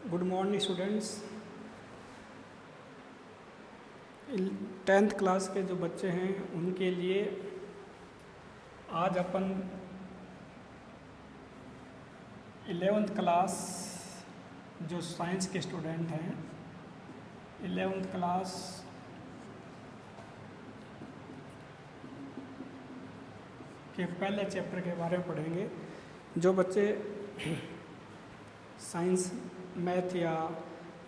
Good morning students. 10th class के जो बच्चे हैं उनके लिए आज अपन 11th क्लास जो साइंस के स्टूडेंट हैं 11th क्लास के पहले चैप्टर के बारे में पढ़ेंगे। जो बच्चे साइंस मैथ या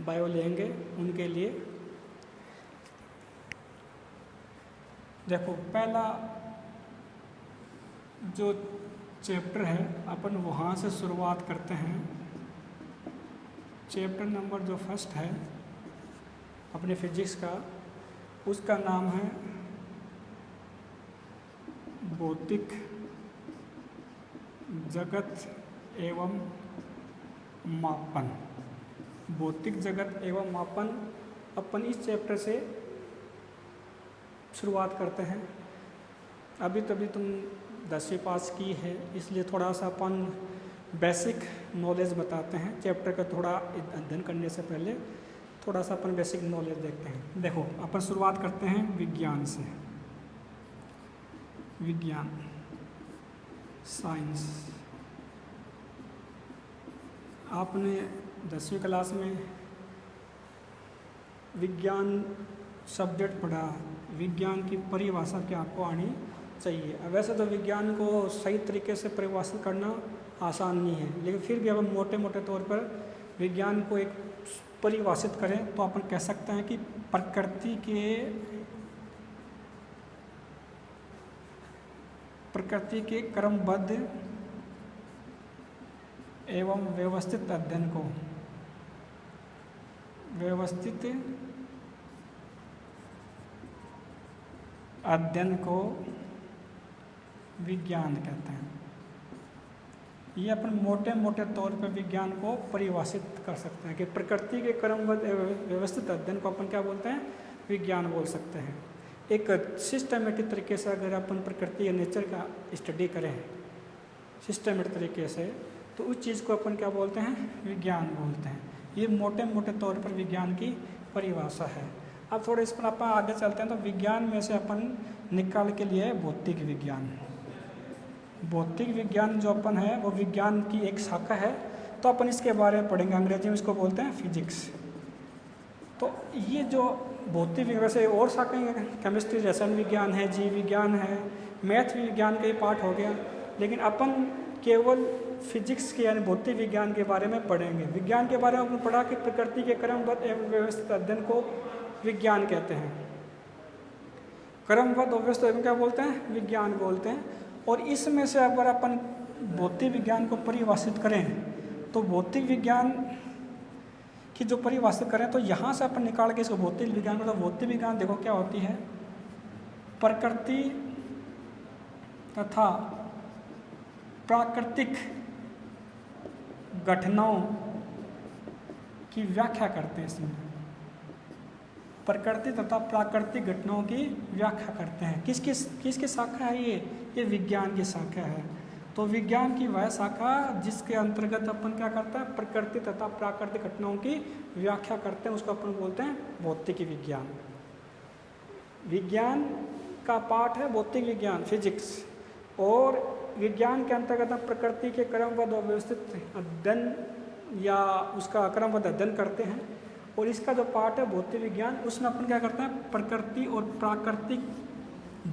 बायो लेंगे उनके लिए देखो, पहला जो चैप्टर है अपन वहाँ से शुरुआत करते हैं। चैप्टर नंबर जो फर्स्ट है अपने फिजिक्स का, उसका नाम है भौतिक जगत एवं मापन। भौतिक जगत एवं मापन अपन इस चैप्टर से शुरुआत करते हैं। अभी तुम 10वीं पास की है, इसलिए थोड़ा सा अपन बेसिक नॉलेज बताते हैं। चैप्टर का थोड़ा अध्ययन करने से पहले थोड़ा सा अपन बेसिक नॉलेज देखते हैं। देखो, अपन शुरुआत करते हैं विज्ञान से। विज्ञान, साइंस। आपने 10वीं क्लास में विज्ञान सब्जेक्ट पढ़ा। विज्ञान की परिभाषा क्या आपको आनी चाहिए। वैसे तो विज्ञान को सही तरीके से परिभाषित करना आसान नहीं है, लेकिन फिर भी हम मोटे मोटे तौर पर विज्ञान को एक परिभाषित करें तो अपन कह सकते हैं कि प्रकृति के क्रमबद्ध एवं व्यवस्थित अध्ययन को विज्ञान कहते हैं। ये अपन मोटे मोटे तौर पर विज्ञान को परिभाषित कर सकते हैं कि प्रकृति के क्रमबद्ध व्यवस्थित अध्ययन को अपन क्या बोलते हैं, विज्ञान बोल सकते हैं। एक सिस्टमेटिक तरीके से अगर अपन प्रकृति या नेचर का स्टडी करें सिस्टमेटिक तरीके से, तो उस चीज़ को अपन क्या बोलते हैं, विज्ञान बोलते हैं। ये मोटे मोटे तौर पर विज्ञान की परिभाषा है। अब थोड़े इस पर अपन आगे चलते हैं तो विज्ञान में से अपन निकाल के लिए भौतिक विज्ञान। भौतिक विज्ञान जो अपन है वो विज्ञान की एक शाखा है, तो अपन इसके बारे में पढ़ेंगे। अंग्रेजी में इसको बोलते हैं फिजिक्स। तो ये जो भौतिक विज्ञान से और शाखाएं हैं, केमिस्ट्री, रसायन विज्ञान है, जीव विज्ञान है, मैथ विज्ञान का ही पार्ट हो गया, लेकिन अपन केवल फिजिक्स के यानी भौतिक विज्ञान के बारे में पढ़ेंगे। विज्ञान के बारे में अपन पढ़ा कि प्रकृति के क्रमबद्ध एवं व्यवस्थित अध्ययन को विज्ञान कहते हैं। क्रमबद्ध और व्यवस्थित क्या बोलते हैं, विज्ञान बोलते हैं। और इसमें से अगर अपन भौतिक विज्ञान को परिभाषित करें तो भौतिक विज्ञान की जो परिभाषित करें तो यहाँ से अपन निकाल के इसको भौतिक विज्ञान को, तो भौतिक विज्ञान देखो क्या होती है, प्रकृति तथा प्राकृतिक घटनाओं की व्याख्या करते हैं। इसमें प्रकृति तथा प्राकृतिक घटनाओं की व्याख्या करते हैं। किसकी शाखा है ये विज्ञान की शाखा है। तो विज्ञान की वह शाखा जिसके अंतर्गत अपन क्या करते हैं, प्रकृति तथा प्राकृतिक घटनाओं की व्याख्या करते हैं, उसको अपन बोलते हैं भौतिक विज्ञान। विज्ञान का पार्ट है भौतिक विज्ञान, फिजिक्स। और विज्ञान के अंतर्गत प्रकृति के क्रमबद्ध और व्यवस्थित अध्ययन या उसका क्रमबद्ध अध्ययन करते हैं। और इसका जो पार्ट है भौतिक विज्ञान, उसमें अपन क्या करते हैं, प्रकृति और प्राकृतिक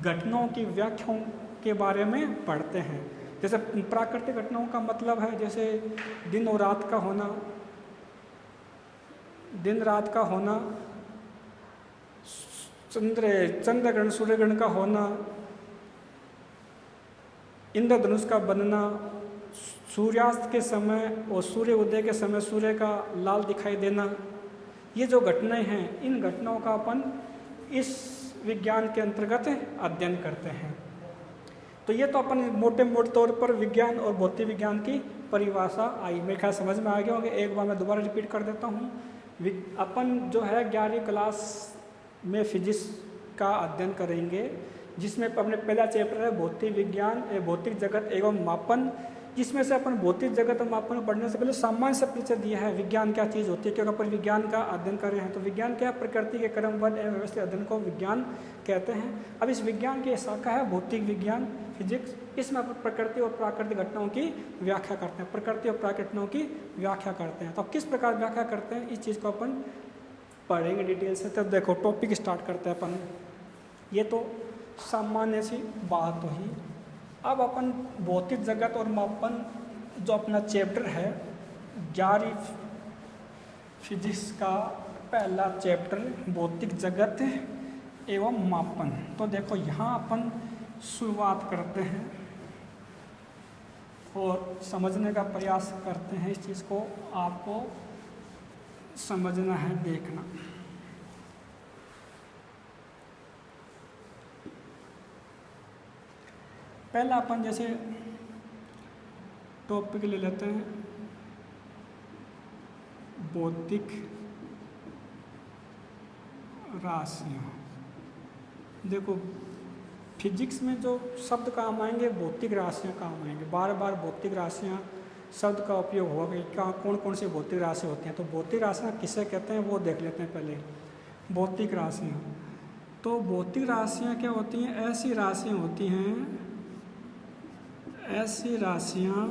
घटनाओं की व्याख्याओं के बारे में पढ़ते हैं। जैसे प्राकृतिक घटनाओं का मतलब है जैसे दिन और रात का होना, दिन रात का होना, चंद्र ग्रहण सूर्य ग्रहण का होना, इंद्रधनुष का बनना, सूर्यास्त के समय और सूर्य उदय के समय सूर्य का लाल दिखाई देना, ये जो घटनाएं हैं, इन घटनाओं का अपन इस विज्ञान के अंतर्गत अध्ययन करते हैं। तो ये तो अपन मोटे मोटे तौर पर विज्ञान और भौतिक विज्ञान की परिभाषा आई। मेरे ख्याल समझ में आ गया होगा। एक बार मैं दोबारा रिपीट कर देता हूँ। अपन जो है 11वीं क्लास में फिजिक्स का अध्ययन करेंगे, जिसमें अपने पहला चैप्टर है भौतिक विज्ञान, भौतिक जगत एवं मापन। जिसमें से अपन भौतिक जगत और मापन पढ़ने से पहले सामान्य से परिचय दिया है विज्ञान क्या चीज़ होती है, क्योंकि अपन विज्ञान का अध्ययन कर रहे हैं। तो विज्ञान क्या, प्रकृति के क्रमबद्ध एवं व्यवस्थित अध्ययन को विज्ञान कहते हैं। अब इस विज्ञान की शाखा है भौतिक विज्ञान, फिजिक्स। इसमें अपन प्रकृति और प्राकृतिक घटनाओं की व्याख्या करते हैं, प्रकृति और प्राकृतिक घटनाओं की व्याख्या करते हैं। तो किस प्रकार व्याख्या करते हैं इस चीज़ को अपन पढ़ेंगे डिटेल से। तब देखो टॉपिक स्टार्ट करते हैं अपन। ये तो सामान्य सी बात हुई। अब अपन भौतिक जगत और मापन जो अपना चैप्टर है 11वीं फिजिक्स का पहला चैप्टर भौतिक जगत एवं मापन। तो देखो यहाँ अपन शुरुआत करते हैं और समझने का प्रयास करते हैं। इस चीज़ को आपको समझना है, देखना। पहला अपन जैसे टॉपिक ले लेते हैं भौतिक राशियाँ। देखो फिजिक्स में जो शब्द काम आएंगे भौतिक राशियाँ काम आएंगे, बार बार भौतिक राशियाँ शब्द का उपयोग होगा। क्या कौन कौन सी भौतिक राशि होती हैं, तो भौतिक राशियाँ किसे कहते हैं वो देख लेते हैं पहले। भौतिक राशियाँ, तो भौतिक राशियाँ क्या होती हैं, ऐसी राशियाँ होती हैं, ऐसी राशियाँ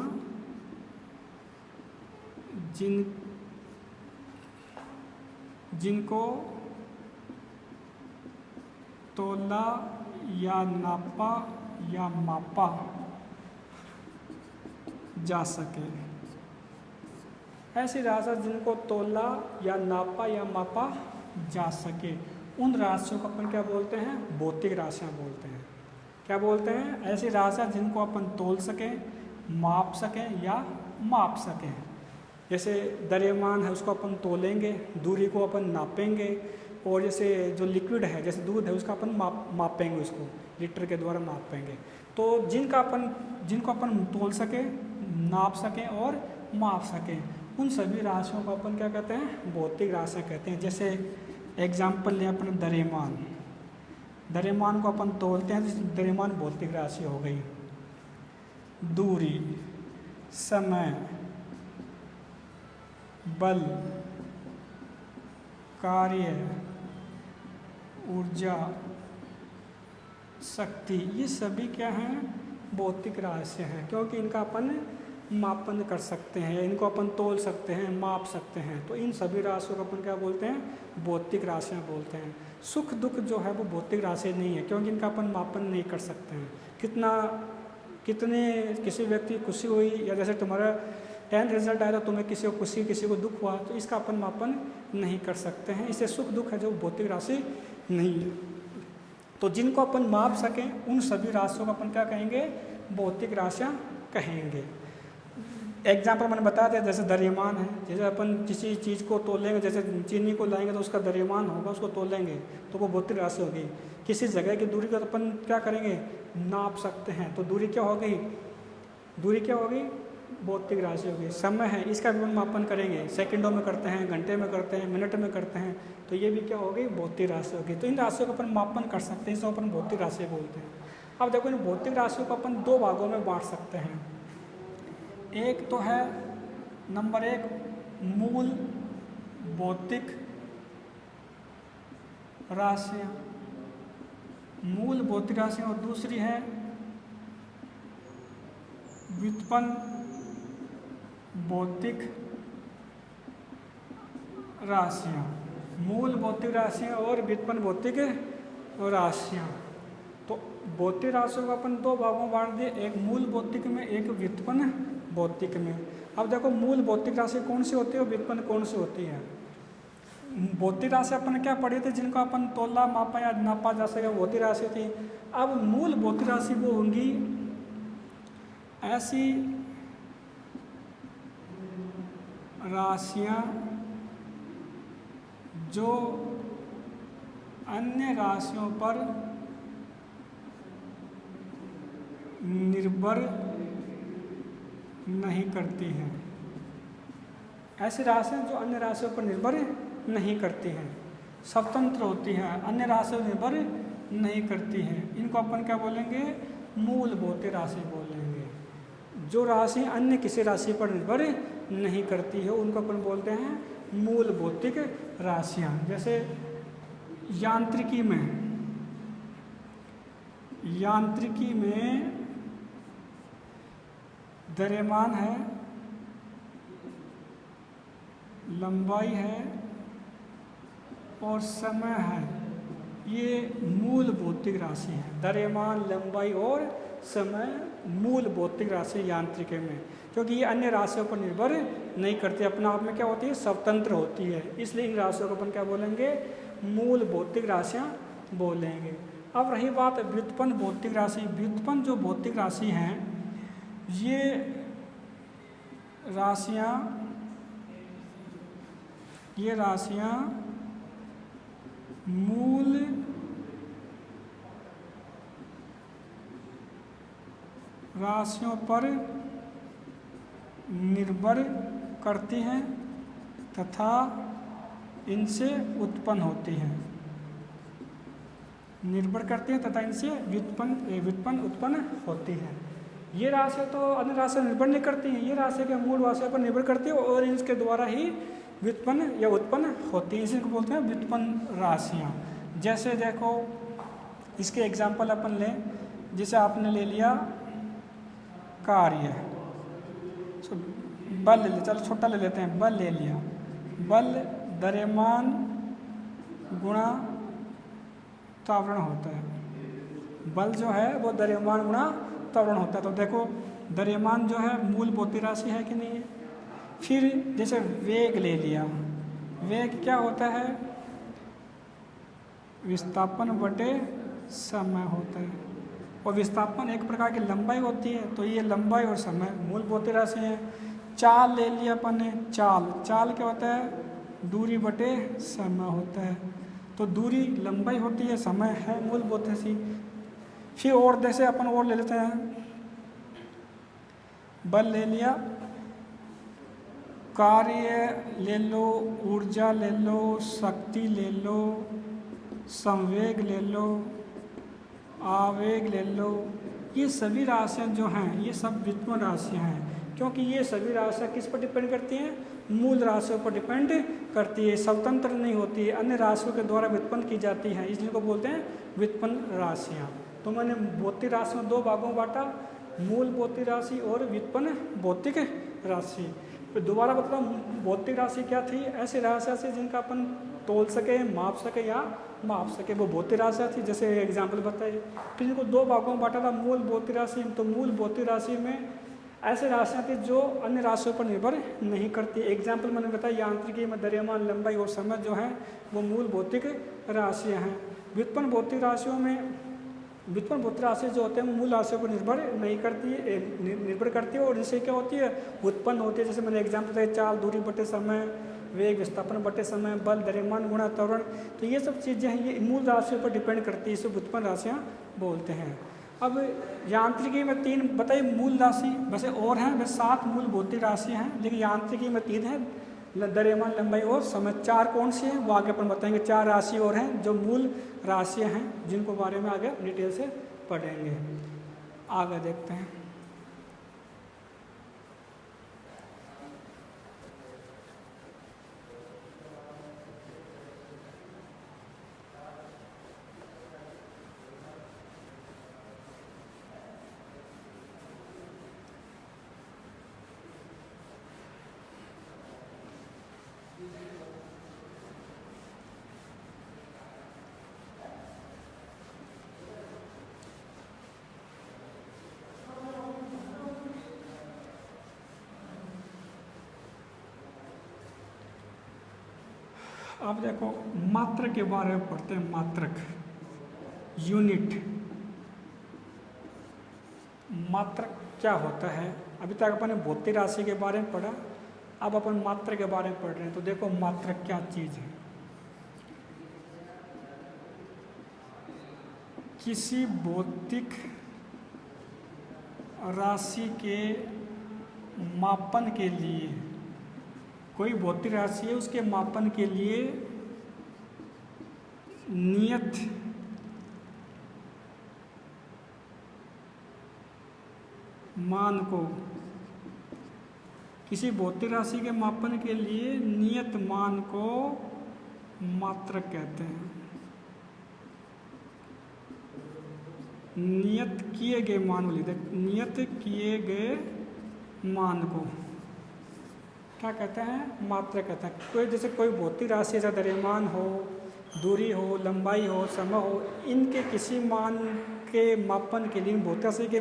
जिनको तोला या नापा या मापा जा सके। ऐसी राशियाँ जिनको तोला या नापा या मापा जा सके, उन राशियों को अपन क्या बोलते हैं, भौतिक राशियाँ बोलते हैं। क्या बोलते हैं, ऐसी राशियाँ जिनको अपन तोल सकें, माप सकें या माप सकें। जैसे द्रव्यमान है उसको अपन तोलेंगे, दूरी को अपन नापेंगे, और जैसे जो लिक्विड है जैसे दूध है उसका अपन मापेंगे, उसको लीटर के द्वारा मापेंगे। तो जिनको अपन तोल सकें, नाप सकें और माप सकें, उन सभी राशियों को अपन क्या कहते हैं, भौतिक राशियाँ कहते हैं। जैसे एग्जाम्पल लें अपन द्रव्यमान, द्रव्यमान को अपन तोलते हैं तो द्रव्यमान भौतिक राशि हो गई। दूरी, समय, बल, कार्य, ऊर्जा, शक्ति, ये सभी क्या हैं, भौतिक राशियाँ हैं, क्योंकि इनका अपन मापन कर सकते हैं, इनको अपन तोल सकते हैं, माप सकते हैं। तो इन सभी राशियों को अपन क्या बोलते हैं, भौतिक राशियाँ बोलते हैं। सुख दुख जो है वो भौतिक राशि नहीं है, क्योंकि इनका अपन मापन नहीं कर सकते हैं। कितने किसी व्यक्ति की खुशी हुई, या जैसे तुम्हारा 10 रिजल्ट आया तो तुम्हें किसी को खुशी किसी को दुख हुआ, तो इसका अपन मापन नहीं कर सकते हैं। इससे सुख दुख है जो भौतिक राशि नहीं है। तो जिनको अपन माप सकें उन सभी राशियों को अपन क्या कहेंगे, भौतिक राशियाँ कहेंगे। एग्जाम्पल मैंने बताया था, जैसे द्रव्यमान है, जैसे अपन किसी चीज़ को तोलेंगे, जैसे चीनी को लाएंगे तो उसका द्रव्यमान होगा, उसको तोलेंगे तो वो भौतिक राशि होगी। किसी जगह की दूरी को तो अपन क्या करेंगे, नाप सकते हैं, तो दूरी क्या होगी, दूरी क्या होगी, भौतिक राशि होगी। समय है, इसका भी हम मापन करेंगे, सेकंडों में करते हैं, घंटे में करते हैं, मिनट में करते हैं, तो ये भी क्या होगी, भौतिक राशि होगी। तो इन राशियों को अपन मापन कर सकते हैं, इसको अपन भौतिक राशि बोलते हैं। अब देखो इन भौतिक राशियों को अपन 2 भागों में बांट सकते हैं। एक तो है नंबर 1 मूल भौतिक राशियाँ, मूल भौतिक राशियाँ, और दूसरी है व्युत्पन्न भौतिक राशियाँ। मूल भौतिक राशियाँ और व्युत्पन्न भौतिक राशियाँ। तो भौतिक राशियों को अपन 2 भागों में बांट दिए, एक मूल भौतिक में, एक व्युत्पन्न भौतिक में। अब देखो मूल भौतिक राशि कौन सी होती है और व्युत्पन्न कौन सी होती है। भौतिक राशि अपन क्या पढ़ी थी, जिनको अपन तोला मापा या नापा जा सके, भौतिक राशि थी। अब मूल भौतिक राशि वो होंगी ऐसी राशियाँ जो अन्य राशियों पर निर्भर नहीं करती हैं। ऐसी राशियाँ जो अन्य राशियों पर निर्भर नहीं करती हैं, स्वतंत्र होती हैं, अन्य राशियों पर निर्भर नहीं करती हैं। इनको अपन क्या बोलेंगे, मूल भौतिक राशि बोलेंगे। जो राशि अन्य किसी राशि पर निर्भर नहीं करती है उनको अपन बोलते हैं मूल भौतिक राशियाँ। जैसे यांत्रिकी में द्रव्यमान है, लंबाई है और समय है, ये मूल भौतिक राशि है। द्रव्यमान, लंबाई और समय मूल भौतिक राशि यांत्रिकी में, क्योंकि ये अन्य राशियों पर निर्भर नहीं करती, अपने आप में क्या होती है, स्वतंत्र होती है। इसलिए इन राशियों को अपन क्या बोलेंगे, मूल भौतिक राशियाँ बोलेंगे। अब रही बात व्युत्पन्न भौतिक राशि। व्युत्पन्न जो भौतिक राशि हैं, ये राशियाँ मूल राशियों पर निर्भर करती हैं तथा इनसे उत्पन्न होती हैं। निर्भर करती हैं तथा इनसे व्युत्पन्न उत्पन्न होती हैं। ये राशियाँ तो अन्य राशियाँ निर्भर नहीं करती हैं, ये राशियाँ के मूल राशियों पर निर्भर करती है और इसके द्वारा ही व्युत्पन्न या उत्पन्न होती है। इसी को बोलते हैं व्युत्पन्न राशियाँ। जैसे देखो, इसके एग्जाम्पल अपन लें, जैसे आपने ले लिया कार्य, बल ले लिया, चलो छोटा ले लेते हैं, बल ले लिया। बल द्रव्यमान गुणा त्वरण होता है। बल जो है वो द्रव्यमान गुणा त्वरण होता है। तो देखो द्रव्यमान जो है मूल भौतिक राशि है कि नहीं है। फिर जैसे वेग ले लिया, वेग क्या होता है, विस्थापन बटे समय होता है, और विस्थापन एक प्रकार की लंबाई होती है, तो ये लंबाई और समय मूल भौतिक राशि है। चाल ले लिया अपन ने, चाल क्या होता है, दूरी बटे समय होता है, तो दूरी लंबाई होती है, समय है मूल भौतिक राशि। फिर और जैसे अपन और ले लेते हैं, बल ले लिया, कार्य ले लो, ऊर्जा ले लो, शक्ति ले लो, संवेग ले लो, आवेग ले लो, ये सभी राशियाँ जो हैं ये सब व्युत्पन्न राशियाँ हैं, क्योंकि ये सभी राशियाँ किस पर डिपेंड करती हैं, मूल राशियों पर डिपेंड करती है, स्वतंत्र नहीं होती है, अन्य राशियों के द्वारा व्युत्पन्न की जाती हैं, इसलिए को बोलते हैं व्युत्पन्न राशियाँ। तो मैंने भौतिक राशि में दो भागों में बांटा, मूल भौतिक राशि और व्युत्पन्न भौतिक राशि। फिर दोबारा बताओ, भौतिक राशि क्या थी, ऐसी राशियाँ थी जिनका अपन तोल सके, माप सके या माप सके, वो भौतिक राशियाँ थी। जैसे एग्जाम्पल बताइए। फिर इनको दो भागों में बांटा था, मूल भौतिक राशि। तो मूल भौतिक राशि में ऐसे राशियाँ थी जो अन्य राशियों पर निर्भर नहीं करती। एग्जाम्पल मैंने बताया, यांत्रिकी में द्रव्यमान, लंबाई और समय जो है वो मूल भौतिक राशियाँ हैं। व्युत्पन्न भौतिक राशियों में व्युत्पन्न भौतिक राशि जो होते हैं मूल राशियों पर निर्भर नहीं करती है, निर्भर करती है, और इससे क्या होती है, उत्पन्न होती है। जैसे मैंने एग्जाम्पल बताया, चाल दूरी बटे समय, वेग विस्थापन बटे समय, बल द्रव्यमान गुणा त्वरण, तो ये सब चीज़ें हैं ये मूल राशियों पर डिपेंड करती है, इसे व्युत्पन्न राशियाँ बोलते हैं। अब यांत्रिकी में 3 बताइए मूल राशि, वैसे और हैं, वैसे 7 मूल भौतिक राशियाँ हैं, लेकिन यांत्रिकी में 3 हैं, द्रव्यमान, लंबाई और समय। 4 कौन सी हैं वो आगे अपन बताएंगे। 4 राशि और हैं जो मूल राशियाँ हैं, जिनको बारे में आगे डिटेल से पढ़ेंगे। आगे देखते हैं। अब देखो मात्रक के बारे में पढ़ते हैं। मात्रक, यूनिट। मात्रक क्या होता है, अभी तक अपन ने भौतिक राशि के बारे में पढ़ा, अब अपन मात्रक के बारे में पढ़ रहे हैं। तो देखो मात्रक क्या चीज़ है। किसी भौतिक राशि के मापन के लिए, कोई भौतिक राशि है उसके मापन के लिए नियत मान को किसी भौतिक राशि के मापन के लिए नियत मान को मात्रक कहते हैं। नियत किए गए मान को नियत किए गए मान को क्या कहते हैं? मात्रक कहते हैं। कोई जैसे कोई भौतिक राशि जैसे द्रव्यमान हो, दूरी हो, लंबाई हो, समय हो, इनके किसी मान के मापन के लिए, भौतिक राशि के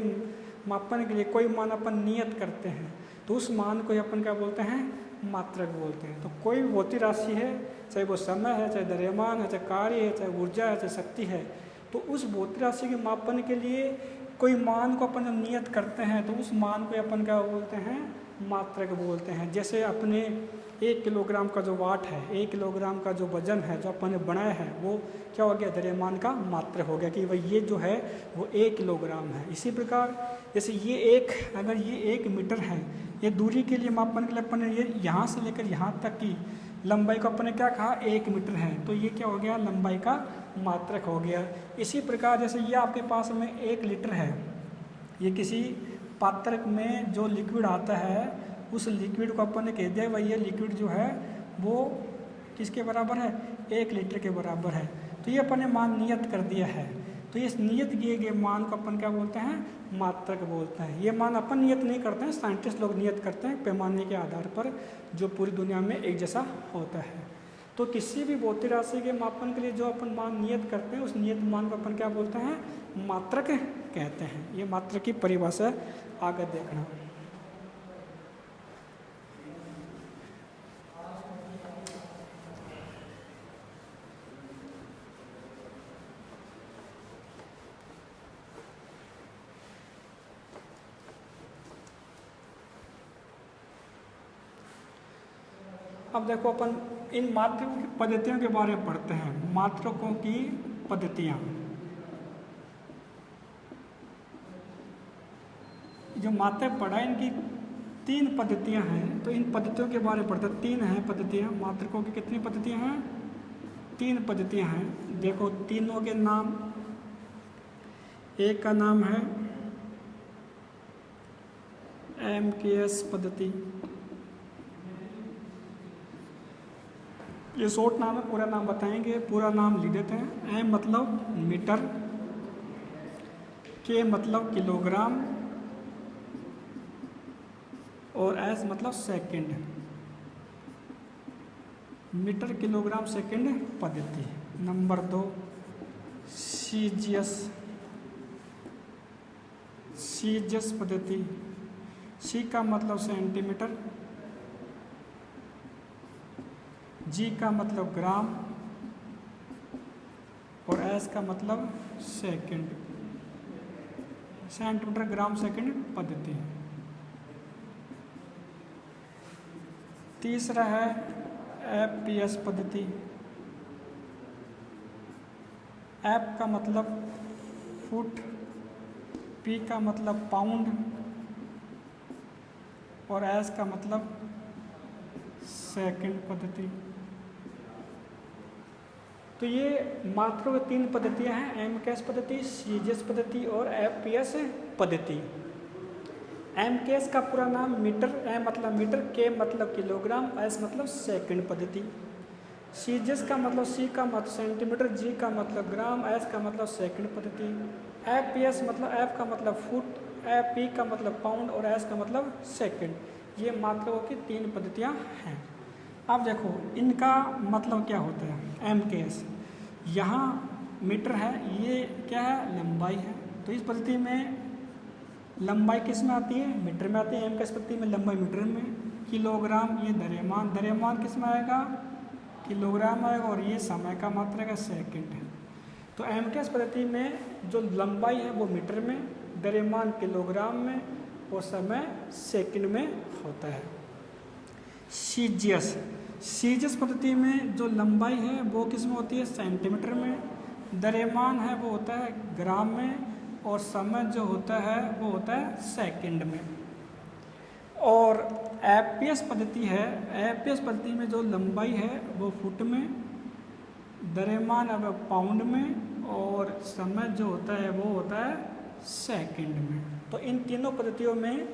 मापन के लिए कोई मान अपन नियत करते हैं तो उस मान को अपन क्या बोलते हैं? मात्रक बोलते हैं। तो कोई भी भौतिक राशि है, चाहे वो समय है, चाहे द्रव्यमान है, चाहे कार्य है, चाहे ऊर्जा है, चाहे शक्ति है, तो उस भौतिक राशि के मापन के लिए कोई मान को अपन जब नियत करते हैं तो उस मान को अपन क्या बोलते हैं? मात्रक बोलते हैं। जैसे अपने 1 किलोग्राम का जो वाट है, 1 किलोग्राम का जो वजन है जो अपन ने बनाया है, वो क्या हो गया? द्रव्यमान का मात्रक हो गया कि भाई ये जो है वो 1 किलोग्राम है। इसी प्रकार जैसे अगर ये 1 मीटर है, ये दूरी के लिए मापन के लिए अपन ने ये यहाँ से लेकर यहाँ तक की लंबाई को अपन ने क्या कहा? 1 मीटर है, तो ये क्या हो गया? लंबाई का मात्रक हो गया। इसी प्रकार जैसे ये आपके पास में 1 लीटर है, ये किसी पात्र में जो लिक्विड आता है उस लिक्विड को अपन ने कह दिया भाई ये लिक्विड जो है वो किसके बराबर है? 1 लीटर के बराबर है। तो ये अपन ने मान नियत कर दिया है, तो इस नियत किए गए मान को अपन क्या बोलते हैं? मात्रक बोलते हैं। ये मान अपन नियत नहीं करते हैं, साइंटिस्ट लोग नियत करते हैं पैमाने के आधार पर जो पूरी दुनिया में एक जैसा होता है। तो किसी भी भौतिक राशि के मापन के लिए जो अपन मान नियत करते हैं उस नियत मान को अपन क्या बोलते हैं? मात्रक कहते हैं। ये मात्रक की परिभाषा आगे देखना। अब देखो अपन इन मात्रकों की पद्धतियों के बारे में पढ़ते हैं। मात्रकों की पद्धतियाँ, जो मात्रक पढ़ा इनकी 3 पद्धतियाँ हैं, तो इन पद्धतियों के बारे में पढ़ते हैं। 3 हैं पद्धतियाँ। मात्रकों की कितनी पद्धतियाँ हैं? 3 पद्धतियाँ हैं। देखो तीनों के नाम, एक का नाम है MKS पद्धति, ये शॉर्ट नाम है, पूरा नाम बताएंगे, पूरा नाम लिख देते हैं। M मतलब मीटर, K मतलब किलोग्राम और S मतलब सेकंड। मीटर, किलोग्राम, सेकंड पद्धति। नंबर 2 सीजियस पद्धति। C का मतलब सेंटीमीटर, G का मतलब ग्राम और S का मतलब सेकंड। सेंटीमीटर, ग्राम, सेकंड पद्धति। तीसरा है FPS पद्धति। F का मतलब फुट, P का मतलब पाउंड और S का मतलब सेकंड पद्धति। तो ये मात्रों की 3 पद्धतियाँ हैं, MKS पद्धति, सीजियस पद्धति और FPS पद्धति। MKS का पूरा नाम मीटर, M मतलब मीटर, K मतलब किलोग्राम, S मतलब सेकंड पद्धति। सीजियस का मतलब C का मतलब सेंटीमीटर, G का मतलब ग्राम, S का मतलब सेकंड पद्धति। FPS मतलब F का मतलब फुट, P का मतलब पाउंड और S का मतलब सेकंड। ये मात्रों की 3 पद्धतियाँ हैं। अब देखो इनका मतलब क्या होता है। MKS, यहाँ मीटर है, ये क्या है? लंबाई है। तो इस पद्धति में लंबाई किस में आती है? मीटर में आती है। MKS पद्धति में लंबाई मीटर में। किलोग्राम, ये द्रव्यमान, द्रव्यमान किस में आएगा? किलोग्राम आएगा और ये समय का मात्रक है, सेकंड है। तो MKS पद्धति में जो लंबाई है वो मीटर में, द्रव्यमान किलोग्राम में और समय सेकंड में होता है। सीजियस पद्धति में जो लंबाई है वो किस में होती है? सेंटीमीटर में। द्रव्यमान है वो होता है ग्राम में और समय जो होता है वो होता है सेकंड में। और FPS पद्धति है, FPS पद्धति में जो लंबाई है वो फुट में, द्रव्यमान है वो पाउंड में और समय जो होता है वो होता है सेकंड में। तो इन तीनों पद्धतियों में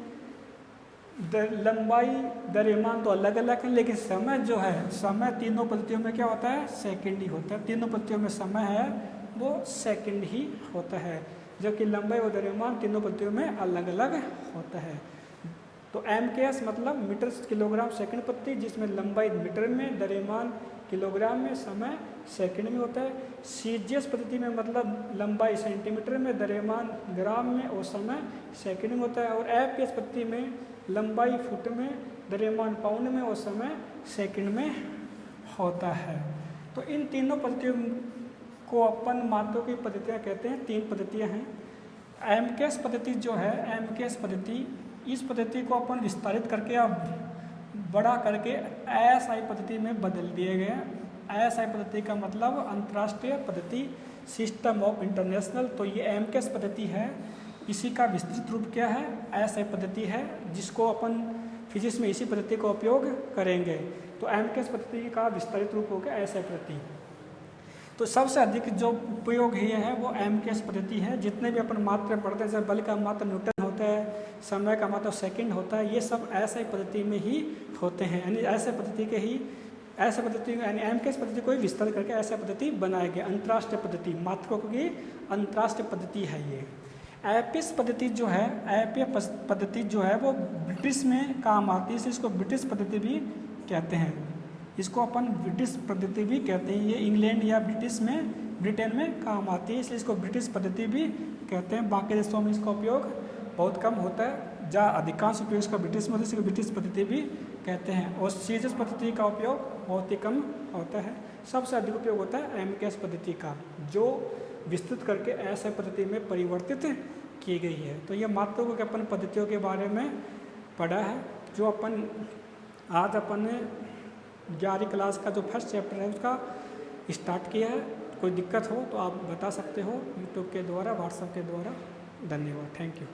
लंबाई द्रव्यमान तो अलग अलग है, लेकिन समय जो है, समय तीनों पद्धतियों में क्या होता है, सेकंड ही होता है। तीनों पद्धतियों में समय है वो सेकंड ही होता है, जबकि लंबाई और द्रव्यमान तीनों पद्धतियों में अलग अलग होता है। तो MKS मतलब मीटर किलोग्राम सेकंड पद्धति, जिसमें लंबाई मीटर में, द्रव्यमान किलोग्राम में, समय सेकंड में होता है। CGS पद्धति में मतलब लंबाई सेंटीमीटर में, द्रव्यमान ग्राम में और समय सेकंड में होता है। और FPS पद्धति में लंबाई फुट में, द्रव्यमान पाउंड में और समय सेकंड में होता है। तो इन तीनों पद्धतियों को अपन मात्रों की पद्धतियाँ कहते हैं। 3 पद्धतियाँ हैं। MKS पद्धति जो है, MKS पद्धति, इस पद्धति को अपन विस्तारित करके अब बड़ा करके ASI पद्धति में बदल दिए गए। ASI पद्धति का मतलब अंतर्राष्ट्रीय पद्धति, सिस्टम ऑफ इंटरनेशनल। तो ये MKS पद्धति है, इसी का विस्तृत रूप क्या है, ASI पद्धति है, जिसको अपन फिजिक्स में इसी पद्धति का उपयोग करेंगे। तो MKS पद्धति का विस्तारित रूप हो गया ASI पद्धति। तो सबसे अधिक जो उपयोग है वो MKS पद्धति है। जितने भी अपन मात्रा पढ़ते हैं, जैसे बल का मात्रा न्यूटन होता है, समय का मात्रा सेकंड होता है, ये सब ASI पद्धति में ही होते हैं। यानी ASI पद्धति के ही, ऐसा पद्धति यानी MKS पद्धति को ही विस्तार करके ऐसा पद्धति बनाया गया। अंतर्राष्ट्रीय पद्धति, मात्रकों की अंतर्राष्ट्रीय पद्धति है ये। APS पद्धति जो है, APS पद्धति जो है वो ब्रिटिश में काम आती है, इसलिए इसको ब्रिटिश पद्धति भी कहते हैं। इसको अपन ब्रिटिश पद्धति भी कहते हैं। ये इंग्लैंड या ब्रिटेन में काम आती है, इसलिए इसको ब्रिटिश पद्धति भी कहते हैं। बाकी देशों में इसका उपयोग बहुत कम होता है, जहाँ अधिकांश उपयोग इसका ब्रिटिश में होता है, इसको ब्रिटिश पद्धति भी कहते हैं। और CGS पद्धति का उपयोग बहुत ही कम होता है। सबसे अधिक उपयोग होता है MKS पद्धति का, जो विस्तृत करके ASI पद्धति में परिवर्तित की गई है। तो ये मात्रकों के अपन पद्धतियों के बारे में पढ़ा है, जो अपन आज अपन ने 11वीं क्लास का जो फर्स्ट चैप्टर है उसका स्टार्ट किया है। कोई दिक्कत हो तो आप बता सकते हो यूट्यूब के द्वारा, व्हाट्सएप के द्वारा। धन्यवाद, थैंक यू।